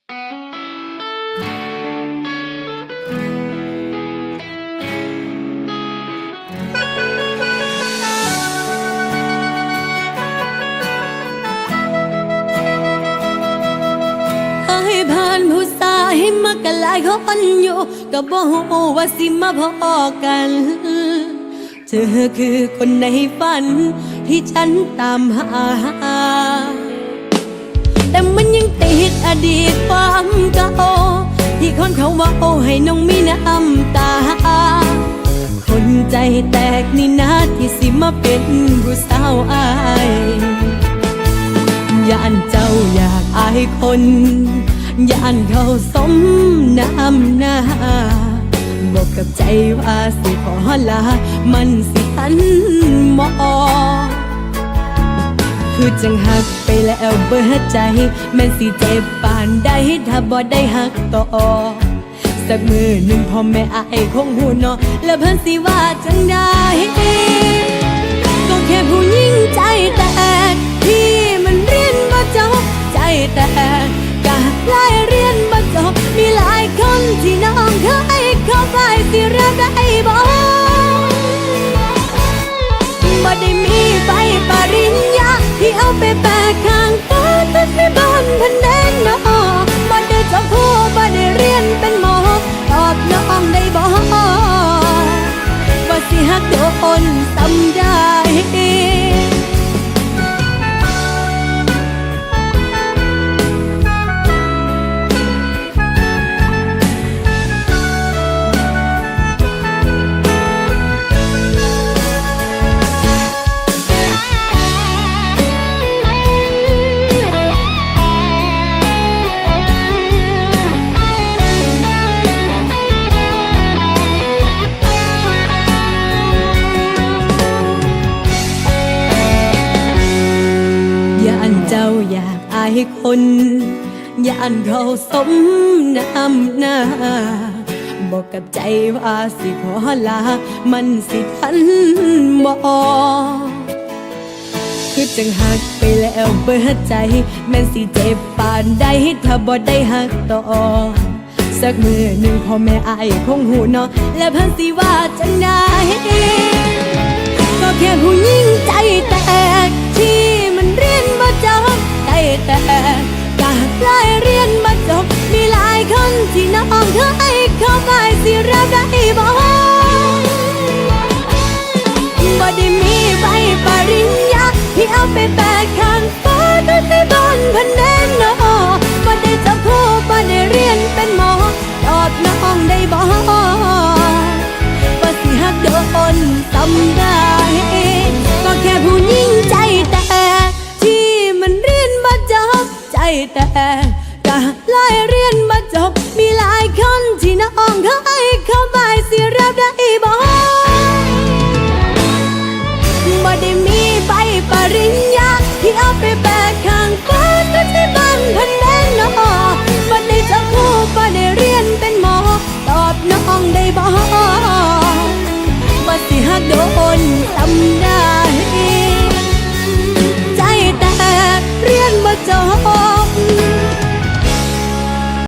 ผ่านผู้ชายมากันหลายคนอยู่ก็บ่ฮู้ว่าสิมาพอกันเธอคือคนในฝันที่ฉันตามหาแต่มันยังติดอดีตความเก่าที่คนเขาว่าโอ้ให้น้องมีน้ำตาคนใจแตกนี่นะที่สิมาเป็นผู้สาวอายย่านเจ้าอยากอายคนย่านเขาสมน้ำหน้าบอกกับใจว่าสิขอลามันสิทันมอคือจังหักไปแล้วเบิดใจแม่นสิเจ็บปานใดถ้าบ่ได้หักต่อสักมือหนึ่งพ่อแม่อายคงหูเนาะแล้วเพิ่นสิว่าจังได้ก็แค่ผู้หญิงใจแตกที่มันเรียนบ่จบใจแตกกะหลายเรียนบ่จบมีหลายคนที่น้องเคยเข้าไปสิรับได้บ่ได้มีใบปริญญาที่เอาไปแปะข้างฟ้าแต่ที่บ้านพันแน่นอบ่ได้จบครูบ่ได้เรียนเป็นหมอตอบน้องได้บ่ว่าสิหักโดนซ้ำได้เจ้าอยากอายคนย่านเขาสมน้ำหน้าบอกกับใจว่าสิขอลามันสิทันบ่คือจังหักไปแล้วเบิดใจแม่นสิเจ็บปานใดถ้าบ่ได้หักต่อสักมือหนึ่งพ่อแม่อายคงหูเนาะและเพิ่นสิว่าจังได้ก็แค่ผู้หญิงใจแตกที่มันเรียนบ่จบใจแตกกะหลายเรียนบ่จบมีหลายคนที่น้องเคยเข้าไปสิรับได้บ่ได้มีใบปริญญาที่เอาไปแปะข้างฟ้าแต่ที่บ้านพันแน่นอบ่ได้จบครูบ่ได้เรียนเป็นหมอตอบน้องได้บ่ว่าสิหักโดนซ้ำได้ก็แค่ผู้หญิงใจแตกที่มันเรียนบ่จบใจแตก